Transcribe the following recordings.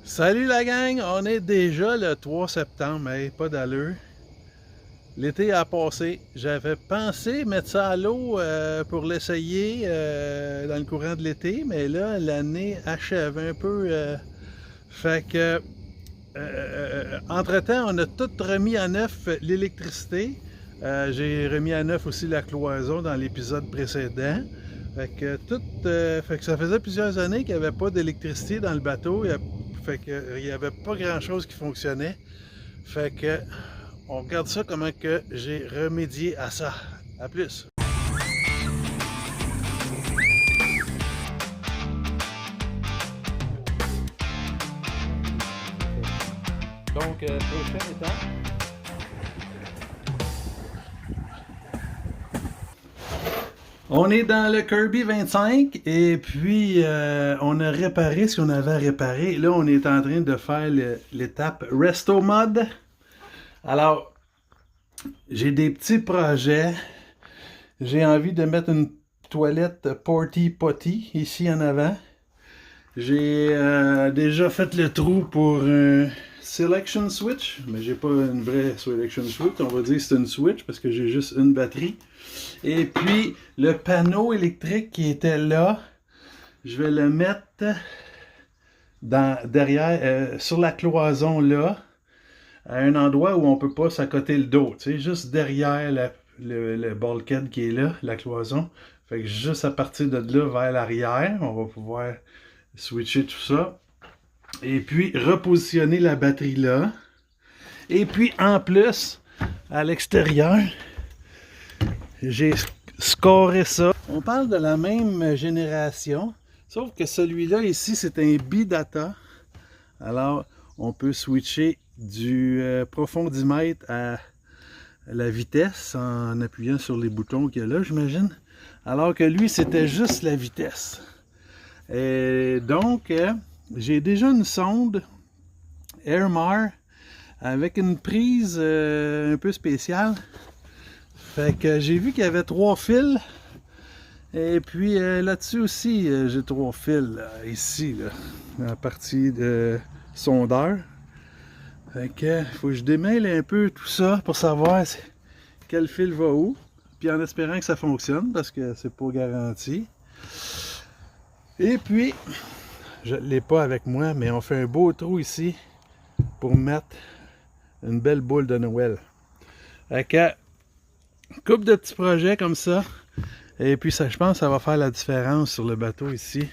Salut la gang, on est déjà le 3 septembre, hey, pas d'allure. L'été a passé. J'avais pensé mettre ça à l'eau pour l'essayer dans le courant de l'été, mais là, l'année achève un peu. Fait que, entre-temps, on a tout remis à neuf l'électricité. J'ai remis à neuf aussi la cloison dans l'épisode précédent. Fait que ça faisait plusieurs années qu'il n'y avait pas d'électricité dans le bateau. Fait que il n'y avait pas grand-chose qui fonctionnait. Fait que on regarde ça comment que j'ai remédié à ça. À plus. Donc, prochaine étape. On est dans le Kirby 25 et puis on a réparé ce qu'on avait à réparer. Là, on est en train de faire l'étape Resto Mod. Alors, j'ai des petits projets. J'ai envie de mettre une toilette Porty Potty ici en avant. J'ai déjà fait le trou pour un Selection Switch, mais j'ai pas une vraie Selection Switch. On va dire que c'est une Switch parce que j'ai juste une batterie. Et puis, le panneau électrique qui était là, je vais le mettre derrière, sur la cloison là, à un endroit où on peut pas s'accoter le dos. Tu sais, juste derrière le bulkhead qui est là, la cloison. Fait que juste à partir de là, vers l'arrière, on va pouvoir switcher tout ça. Et puis, repositionner la batterie là. Et puis, en plus, à l'extérieur, j'ai scoré ça. On parle de la même génération, sauf que celui-là ici, c'est un bidata. Alors, on peut switcher du profondimètre à la vitesse en appuyant sur les boutons qu'il y a là, j'imagine. Alors que lui, c'était juste la vitesse. Et donc, j'ai déjà une sonde Airmar avec une prise un peu spéciale. Fait que j'ai vu qu'il y avait 3 fils. Et puis là-dessus aussi, j'ai 3 fils ici, là, à partir de sondeur. Fait que faut que je démêle un peu tout ça pour savoir quel fil va où. Puis en espérant que ça fonctionne parce que c'est pas garanti. Et puis, je ne l'ai pas avec moi, mais on fait un beau trou ici pour mettre une belle boule de Noël. Fait que, couple de petits projets comme ça. Et puis ça, je pense que ça va faire la différence sur le bateau ici.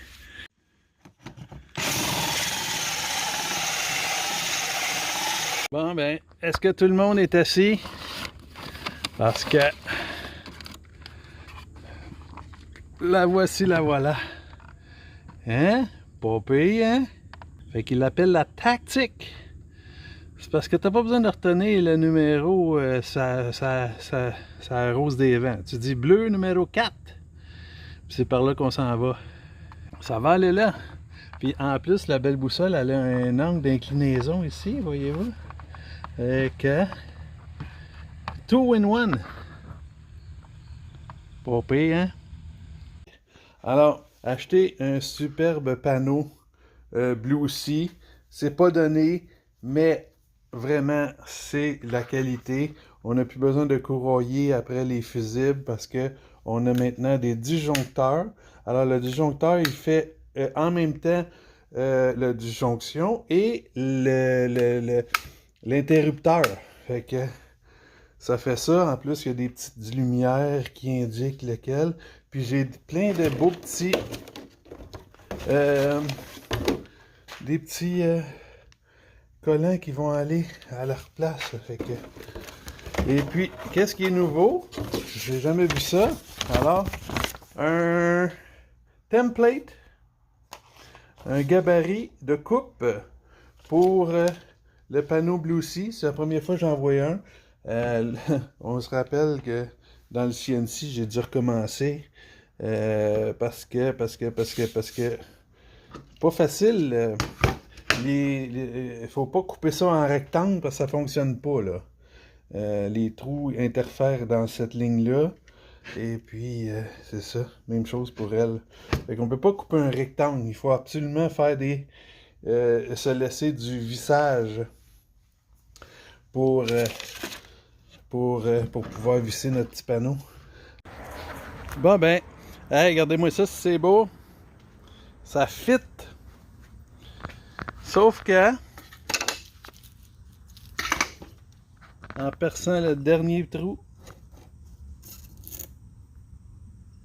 Bon ben, est-ce que tout le monde est assis? Parce que la voici, la voilà. Hein? Pas pire, hein? Fait qu'il l'appelle la tactique. C'est parce que t'as pas besoin de retenir le numéro, ça rose des vents. Tu dis bleu numéro 4. C'est par là qu'on s'en va. Ça va aller là. Puis en plus, la belle boussole, elle a un angle d'inclinaison ici, voyez-vous. Et que 2 in 1. Pas pire, hein? Alors, acheter un superbe panneau Blue Sea. C'est pas donné, mais vraiment, c'est la qualité. On n'a plus besoin de courroyer après les fusibles parce que on a maintenant des disjoncteurs. Alors, le disjoncteur, il fait en même temps la disjonction et l'interrupteur. Fait que ça fait ça. En plus, il y a des petites lumières qui indiquent lequel. Puis j'ai plein de beaux petits des petits collants qui vont aller à leur place. Fait que... Et puis, qu'est-ce qui est nouveau? J'ai jamais vu ça. Alors, un template, un gabarit de coupe pour le panneau Blue Sea. C'est la première fois que j'en vois un. On se rappelle que dans le CNC, j'ai dû recommencer parce que pas facile. Il faut pas couper ça en rectangle parce que ça fonctionne pas là. Les trous interfèrent dans cette ligne-là. Et puis, c'est ça. Même chose pour elle. Fait qu'on peut pas couper un rectangle. Il faut absolument faire des se laisser du vissage pour pouvoir visser notre petit panneau. Bon ben, hey, regardez-moi ça, si c'est beau. Ça fit. Sauf que, en perçant le dernier trou,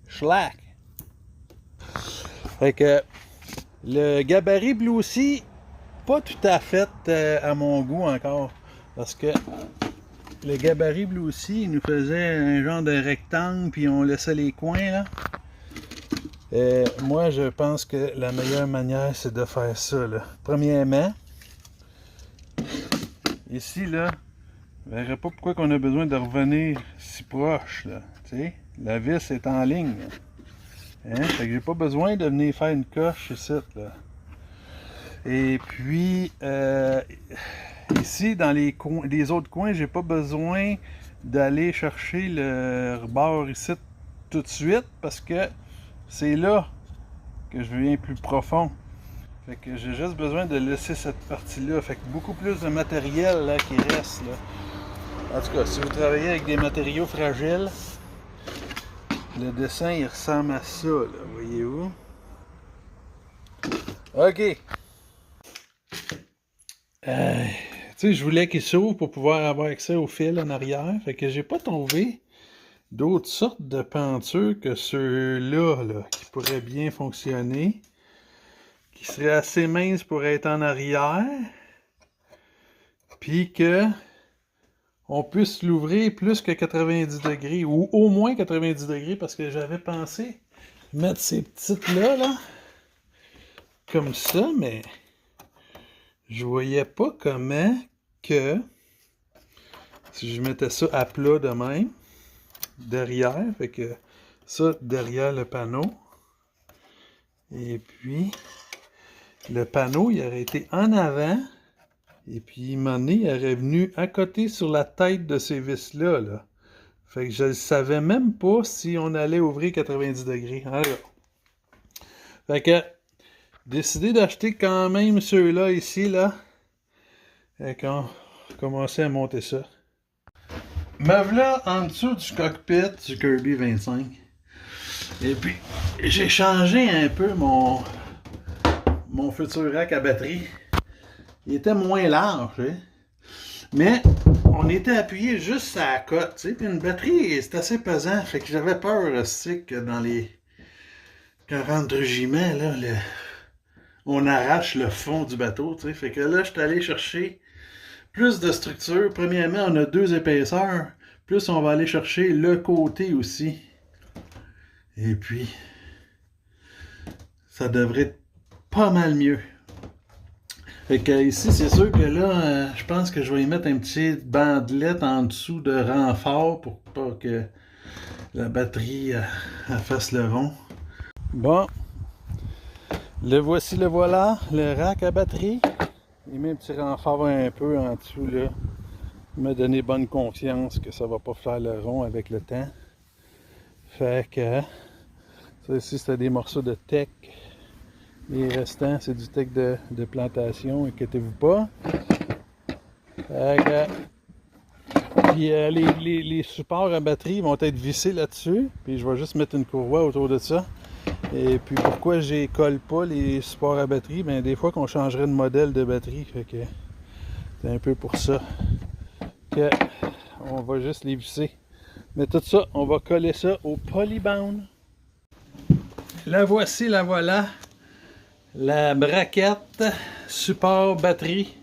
schlack. Fait que le gabarit Blue aussi, pas tout à fait à mon goût encore. Parce que le gabarit Blue aussi, il nous faisait un genre de rectangle, puis on laissait les coins là. Moi, je pense que la meilleure manière, c'est de faire ça, là. Premièrement, ici, là, je ne verrai pas pourquoi on a besoin de revenir si proche, là. Tu sais, la vis est en ligne. Hein? Fait que j'ai pas besoin de venir faire une coche ici, là. Et puis, ici, dans les autres coins, j'ai pas besoin d'aller chercher le rebord ici tout de suite, parce que c'est là que je viens plus profond. Fait que j'ai juste besoin de laisser cette partie-là. Fait que beaucoup plus de matériel là, qui reste. Là. En tout cas, si vous travaillez avec des matériaux fragiles, le dessin il ressemble à ça, là, voyez-vous? OK. Tu sais, je voulais qu'il s'ouvre pour pouvoir avoir accès au fil en arrière. Fait que j'ai pas trouvé d'autres sortes de pentures que ceux-là, là, qui pourraient bien fonctionner, qui seraient assez minces pour être en arrière, puis que on puisse l'ouvrir plus que 90 degrés, ou au moins 90 degrés, parce que j'avais pensé mettre ces petites-là, là, comme ça, mais je voyais pas comment que, si je mettais ça à plat de même, derrière, fait que ça derrière le panneau, et puis le panneau il aurait été en avant, et puis il aurait venu à côté sur la tête de ces vis là, là. Fait que je ne savais même pas si on allait ouvrir 90 degrés. Alors, fait que décidé d'acheter quand même ceux-là ici là, et quand commencer à monter ça. Me voilà en dessous du cockpit du Kirby 25. Et puis, j'ai changé un peu mon futur rack à batterie. Il était moins large, hein? Mais on était appuyé juste à la cote. Tu sais, puis une batterie, c'est assez pesant. Fait que j'avais peur aussi que dans les 40 régiments, là, on arrache le fond du bateau. Tu sais. Fait que là, je suis allé chercher plus de structure. Premièrement, on a 2 épaisseurs. Plus on va aller chercher le côté aussi. Et puis, ça devrait être pas mal mieux. Fait que ici, c'est sûr que là, je pense que je vais y mettre un petit bandelette en dessous de renfort pour pas que la batterie elle fasse le rond. Bon, le voici, le voilà, le rack à batterie. Il met un petit renfort un peu en dessous là. Il m'a donné bonne confiance que ça va pas faire le rond avec le temps. Fait que ça ici c'était des morceaux de teck. Les restants c'est du teck de plantation, inquiétez-vous pas. Fait que, puis les supports à batterie vont être vissés là-dessus. Puis je vais juste mettre une courroie autour de ça. Et puis pourquoi je colle pas les supports à batterie? Ben des fois qu'on changerait de modèle de batterie. Fait que c'est un peu pour ça. Que on va juste les visser. Mais tout ça, on va coller ça au Polybound. La voici, la voilà. La braquette, support batterie,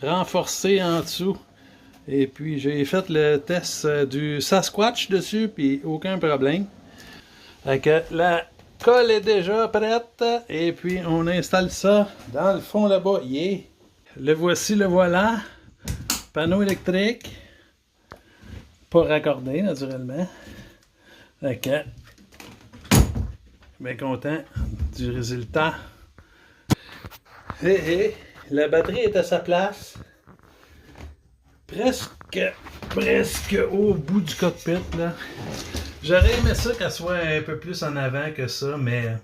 renforcée en dessous. Et puis j'ai fait le test du Sasquatch dessus, puis aucun problème. Fait que la colle est déjà prête. Et puis on installe ça dans le fond là-bas. Yeah. Le voici, le voilà. Panneau électrique. Pas raccordé, naturellement. Ok. Bien content du résultat. La batterie est à sa place. Presque au bout du cockpit, là. J'aurais aimé ça qu'elle soit un peu plus en avant que ça, mais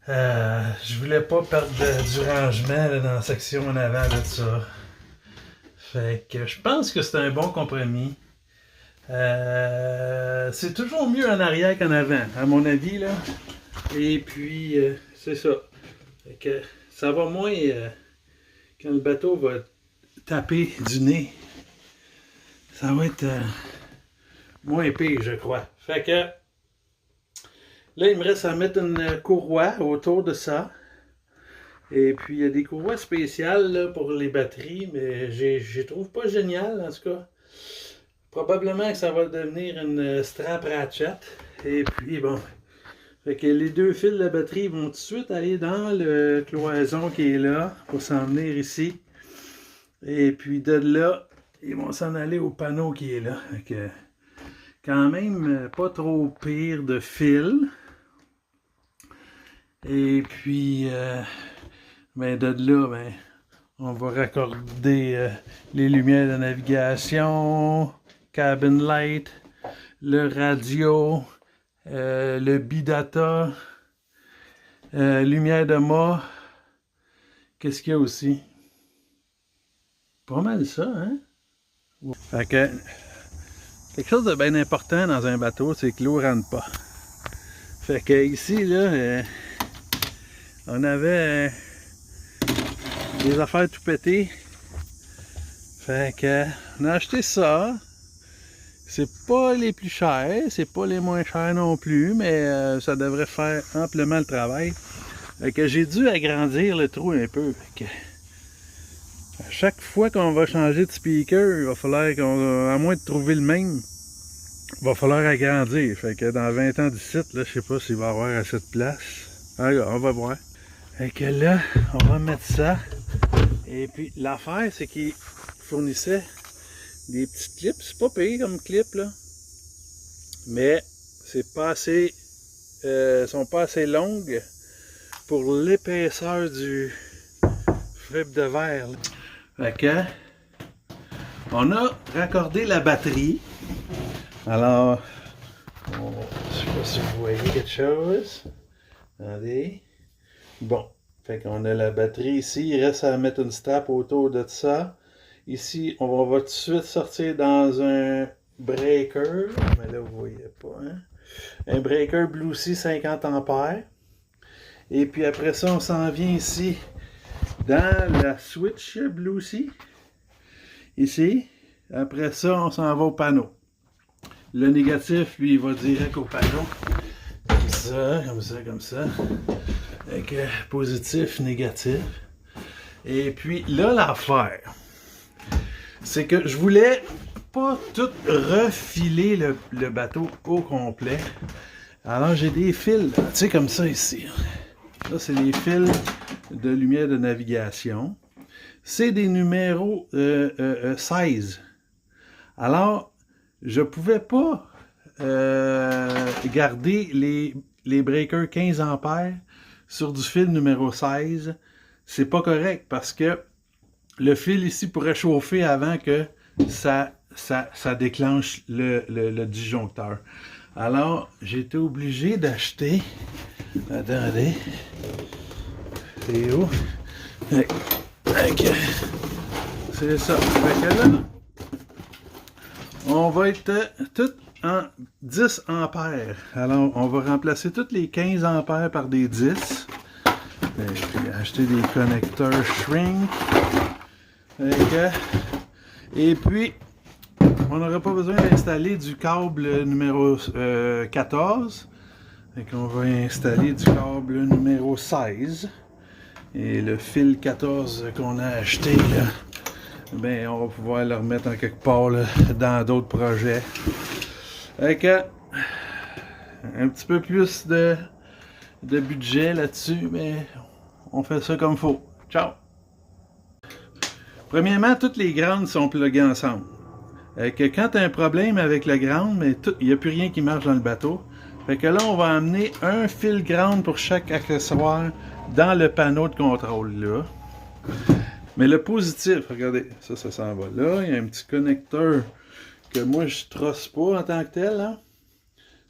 Je voulais pas perdre du rangement là, dans la section en avant de ça. Fait que je pense que c'est un bon compromis. C'est toujours mieux en arrière qu'en avant, à mon avis, là. Et puis, c'est ça. Fait que ça va moins quand le bateau va taper du nez. Ça va être moins pire, je crois. Fait que là, il me reste à mettre une courroie autour de ça. Et puis, il y a des courroies spéciales là, pour les batteries, mais je les trouve pas géniales, en tout cas. Probablement que ça va devenir une strap ratchet. Et puis, bon. Fait que les deux fils de la batterie vont tout de suite aller dans le cloison qui est là, pour s'en venir ici. Et puis, de là, ils vont s'en aller au panneau qui est là. Fait que, quand même, pas trop pire de fil. Et puis, ben de là, ben, on va raccorder les lumières de navigation, cabin light, le radio, le bidata, lumière de mât. Qu'est-ce qu'il y a aussi? Pas mal ça, hein? Fait que, quelque chose de bien important dans un bateau, c'est que l'eau ne rentre pas. Fait que ici, là, on avait des affaires tout pétées. Fait que, on a acheté ça. C'est pas les plus chers, c'est pas les moins chers non plus, mais ça devrait faire amplement le travail. Fait que j'ai dû agrandir le trou un peu. Fait que, à chaque fois qu'on va changer de speaker, il va falloir qu'on, à moins de trouver le même, il va falloir agrandir. Fait que dans 20 ans d'ici, là, je sais pas s'il va y avoir assez de place. Alors, on va voir. Fait que là, on va mettre ça. Et puis l'affaire, c'est qu'il fournissait des petites clips. C'est pas payé comme clip là. Mais c'est pas assez. Sont pas assez longues pour l'épaisseur du fibre de verre. Fait que on a raccordé la batterie. Alors, je sais pas si vous voyez quelque chose. Attendez. Bon. Fait qu'on a la batterie ici, il reste à mettre une strap autour de ça. Ici, on va tout de suite sortir dans un breaker, mais là vous voyez pas, hein? Un breaker Blue Sea 50 ampères. Et puis après ça, on s'en vient ici dans la switch Blue Sea. Ici. Après ça, on s'en va au panneau. Le négatif, lui, il va direct au panneau. Comme ça, comme ça, comme ça. Avec positif, négatif. Et puis là, l'affaire, c'est que je voulais pas tout refiler le bateau au complet. Alors j'ai des fils, tu sais, comme ça ici. Ça, c'est les fils de lumière de navigation. C'est des numéros 16. Alors, je pouvais pas garder les breakers 15 ampères sur du fil numéro 16, c'est pas correct parce que le fil ici pourrait chauffer avant que ça déclenche le disjoncteur. Alors, j'ai été obligé d'acheter. Attendez. C'est où? C'est ça. Fait que là, on va être tout en 10 ampères. Alors, on va remplacer toutes les 15 ampères par des 10. Et puis, acheter des connecteurs shrink. Et puis, on n'aura pas besoin d'installer du câble numéro 14. Fait qu'on va installer du câble numéro 16. Et le fil 14 qu'on a acheté, là, ben, on va pouvoir le remettre en quelque part là, dans d'autres projets. Fait que, un petit peu plus de budget là-dessus, mais on fait ça comme il faut. Ciao! Premièrement, toutes les grandes sont pluguées ensemble. Que quand tu as un problème avec la grande, mais il n'y a plus rien qui marche dans le bateau. Fait que là, on va amener un fil grande pour chaque accessoire dans le panneau de contrôle là. Mais le positif, regardez, ça s'en va là. Il y a un petit connecteur que moi je trosse pas en tant que tel. Hein.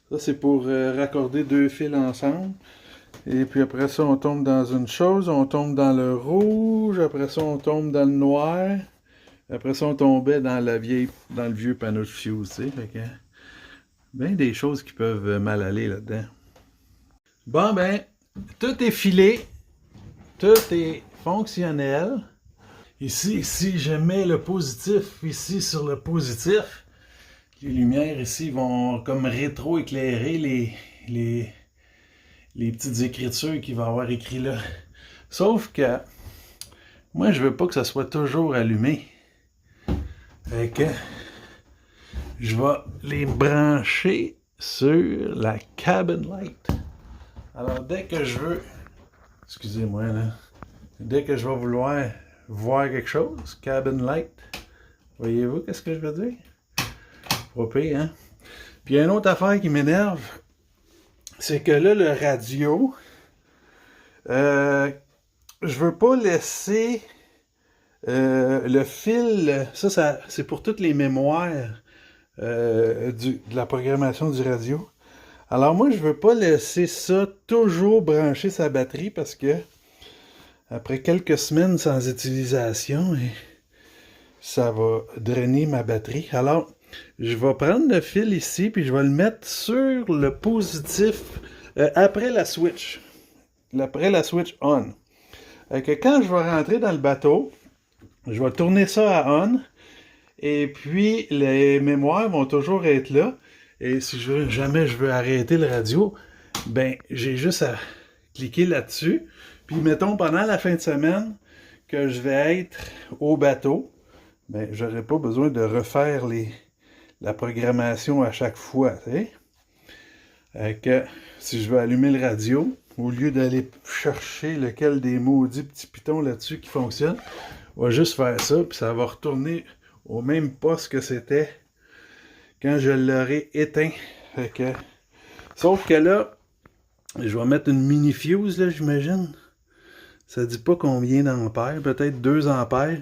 Ça c'est pour raccorder deux fils ensemble. Et puis après ça, on tombe dans une chose, on tombe dans le rouge, après ça, on tombe dans le noir. Après ça, on tombait dans le vieux panneau de fuse, tu sais. Fait que, bien des choses qui peuvent mal aller là-dedans. Bon, ben, tout est filé, tout est fonctionnel. Ici, si je mets le positif ici sur le positif, les lumières ici vont comme rétro-éclairer les petites écritures qu'il va y avoir écrit là. Sauf que moi, je veux pas que ça soit toujours allumé. Fait que je vais les brancher sur la cabin light. Alors, dès que je veux, excusez-moi là, dès que je vais vouloir voir quelque chose, cabin light, voyez-vous qu'est-ce que je veux dire? Pas pire, hein? Puis il y a une autre affaire qui m'énerve, c'est que là, le radio, je veux pas laisser le fil, ça c'est pour toutes les mémoires de la programmation du radio. Alors moi, je veux pas laisser ça toujours brancher sa batterie parce que après quelques semaines sans utilisation, ça va drainer ma batterie. Alors, je vais prendre le fil ici puis je vais le mettre sur le positif après la switch. Après la switch on. Que quand je vais rentrer dans le bateau, je vais tourner ça à on. Et puis, les mémoires vont toujours être là. Et si jamais je veux arrêter le radio, ben, j'ai juste à cliquer là-dessus. Puis, mettons, pendant la fin de semaine que je vais être au bateau, ben, j'aurai pas besoin de refaire la programmation à chaque fois, tu sais. Que si je veux allumer le radio, au lieu d'aller chercher lequel des maudits petits pitons là-dessus qui fonctionne, on va juste faire ça, puis ça va retourner au même poste que c'était quand je l'aurai éteint. Fait que, sauf que là, je vais mettre une mini fuse, là, j'imagine. Ça dit pas combien d'ampères, peut-être 2 ampères.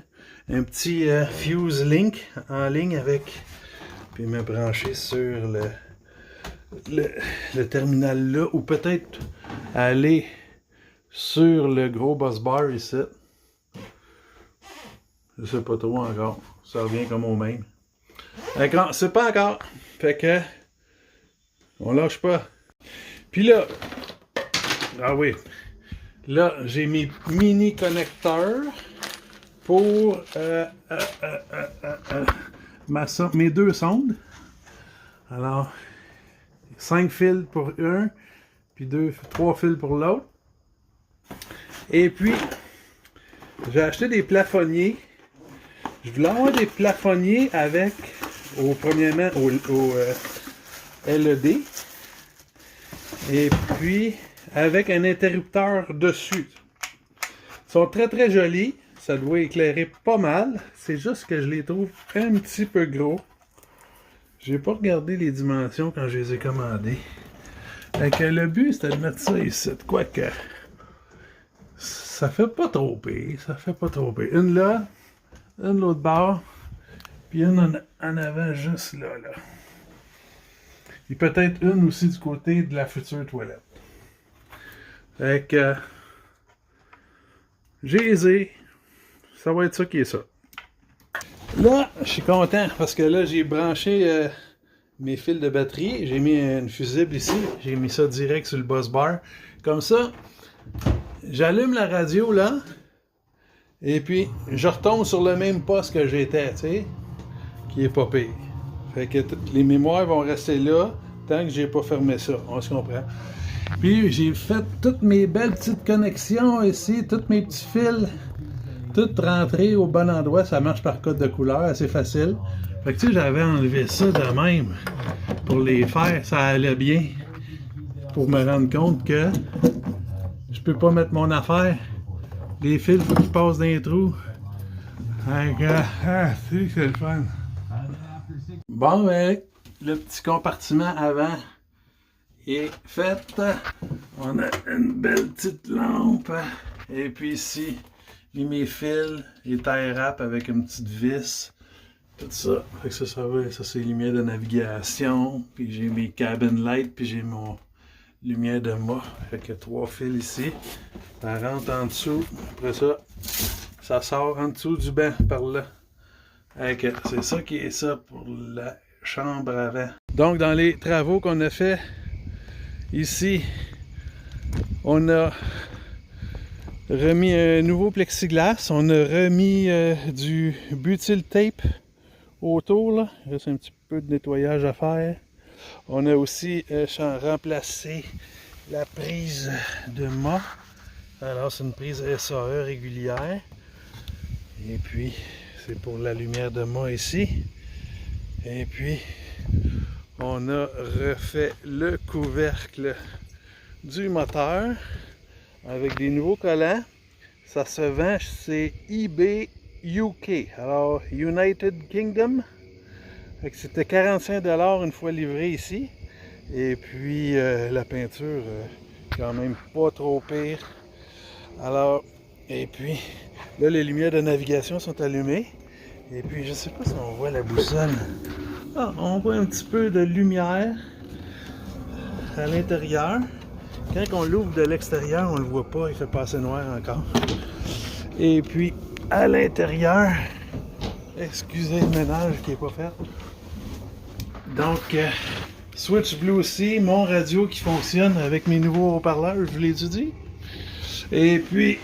Un petit fuse link en ligne avec, puis me brancher sur le terminal là, ou peut-être aller sur le gros bus bar ici. Je sais pas trop encore. Ça revient comme au même. D'accord, c'est pas encore. Fait que on lâche pas. Puis là, ah oui, là j'ai mes mini connecteurs pour mes 2 sondes. Alors, 5 fils pour un, puis 3 fils pour l'autre. Et puis, j'ai acheté des plafonniers. Je voulais avoir des plafonniers avec, premièrement, au LED. Et puis, avec un interrupteur dessus. Ils sont très très jolis. Ça doit éclairer pas mal. C'est juste que je les trouve un petit peu gros. J'ai pas regardé les dimensions quand je les ai commandés. Fait que le but, c'était de mettre ça ici. Quoique, ça fait pas trop pire. Ça fait pas trop pire. Une là, une l'autre bord, puis une en avant juste là. Et peut-être une aussi du côté de la future toilette. Fait que j'ai ça va être ça qui est ça. Là, je suis content parce que là, j'ai branché mes fils de batterie. J'ai mis une fusible ici. J'ai mis ça direct sur le bus bar. Comme ça, j'allume la radio là. Et puis, je retombe sur le même poste que j'étais, tu sais, qui est pas pire. Fait que les mémoires vont rester là tant que j'ai pas fermé ça. On se comprend. Puis, j'ai fait toutes mes belles petites connexions ici, tous mes petits fils, toutes rentrées au bon endroit. Ça marche par code de couleur, assez facile. Fait que, tu sais, j'avais enlevé ça de même pour les faire. Ça allait bien. Pour me rendre compte que je peux pas mettre mon affaire. Les fils, il faut qu'ils passent dans les trous. C'est le fun. Bon, ben, le petit compartiment avant est fait. On a une belle petite lampe. Et puis ici, j'ai mes fils, les tie wraps avec une petite vis. Tout ça. Fait que ça c'est les lumières de navigation. Puis j'ai mes cabin lights. Puis j'ai lumière de mât. Fait que 3 fils ici. Ça rentre en dessous. Après ça, ça sort en dessous du banc par là. C'est ça qui est ça pour la chambre avant. Donc dans les travaux qu'on a fait ici, on a remis un nouveau plexiglas. On a remis du butyl tape autour. Là. Il reste un petit peu de nettoyage à faire. On a aussi remplacé la prise de mât. Alors c'est une prise SAE régulière. Et puis c'est pour la lumière de mât ici. Et puis on a refait le couvercle du moteur avec des nouveaux collants. Ça se vend, c'est eBay UK. Alors United Kingdom. C'était 45 $ une fois livré ici. Et puis la peinture, quand même pas trop pire. Alors, et puis là, les lumières de navigation sont allumées. Et puis, je sais pas si on voit la boussole. Ah, on voit un petit peu de lumière à l'intérieur. Quand on l'ouvre de l'extérieur, on le voit pas, il fait pas assez noir encore. Et puis, à l'intérieur, excusez le ménage qui est pas fait. Donc, switch Blue aussi, mon radio qui fonctionne avec mes nouveaux haut-parleurs, je vous l'ai dit. Et puis,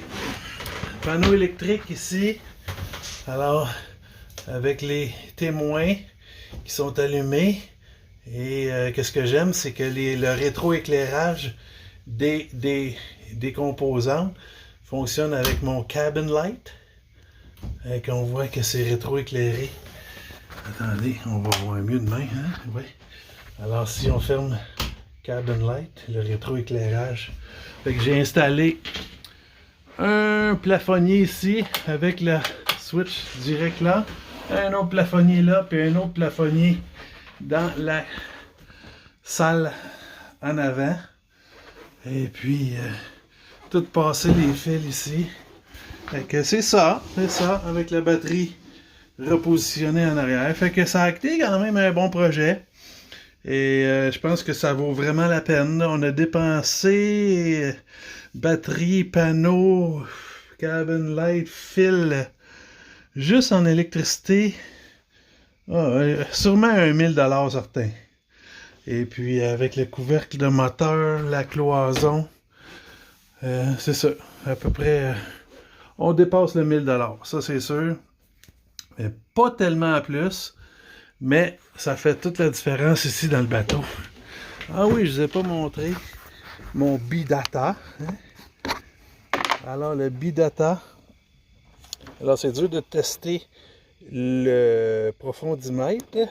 panneau électrique ici. Alors, avec les témoins qui sont allumés. Et qu'est-ce que j'aime, c'est que le rétroéclairage des composantes fonctionne avec mon cabin light. Et qu'on voit que c'est rétroéclairé. Attendez, on va voir mieux demain, hein? Oui. Alors, si on ferme cabin light, le rétroéclairage. Fait que j'ai installé un plafonnier ici avec la switch direct là, un autre plafonnier là, puis un autre plafonnier dans la salle en avant. Et puis, tout passer les fils ici. Fait que c'est ça, avec la batterie repositionnée en arrière. Fait que ça a été quand même un bon projet. Et je pense que ça vaut vraiment la peine. On a dépensé batterie, panneau, cabin light, fil, juste en électricité, sûrement un 1000 $ certain. Et puis avec le couvercle de moteur, la cloison, c'est ça, à peu près, on dépasse le 1000 $, ça c'est sûr. Mais pas tellement à plus, mais ça fait toute la différence ici dans le bateau. Ah oui, je vous ai pas montré mon bidata. Hein? Alors le bidata, alors c'est dur de tester le profondimètre,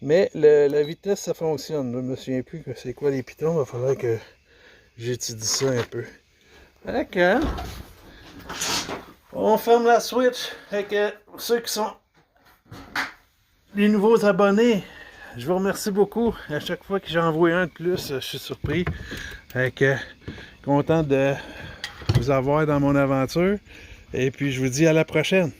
mais la vitesse ça fonctionne. Je me souviens plus que c'est quoi les pitons, il va falloir que j'étudie ça un peu. D'accord. On ferme la switch avec ceux qui sont les nouveaux abonnés. Je vous remercie beaucoup. À chaque fois que j'en vois un de plus, je suis surpris. Content de vous avoir dans mon aventure. Et puis je vous dis à la prochaine.